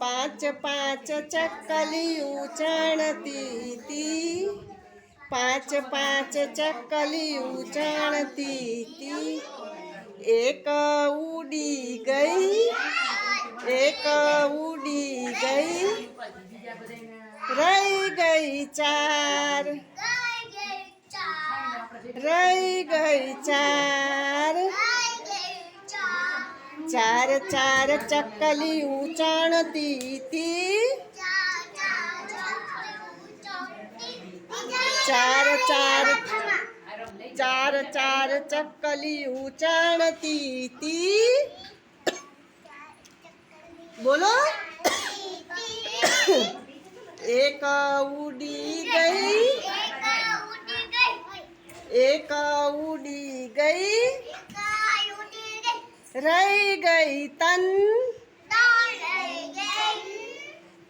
पाँच पाँच चक्कलियों चढ़ती थी, पाँच पाँच चक्कलियों चढ़ती थी। एक उड़ी गई, एक उड़ी गई, रह गई चार, रह गई चार। चार चार चक्कलियों चढ़ती थी, चार चार चार चार चक्कलियों चढ़ती थी। बोलो। एक उड़ी गई, एक उड़ी गई, रह गई तन,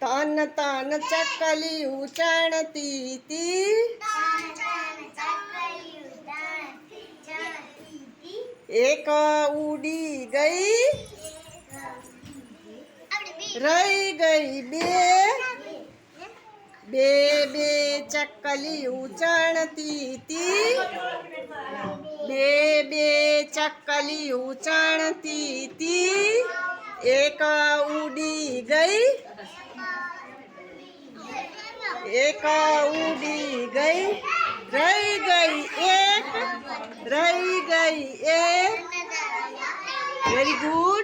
तन तन चक्कलियों चढ़ती थी। एक उड़ी गई, रह गई बे, बे बे चक्कलियों चढ़ती थी, बे बे चक्कलियों चढ़ती थी। एक उड़ी गई, एक उड़ी गई, रह गई एक, रह गई एक। Very good.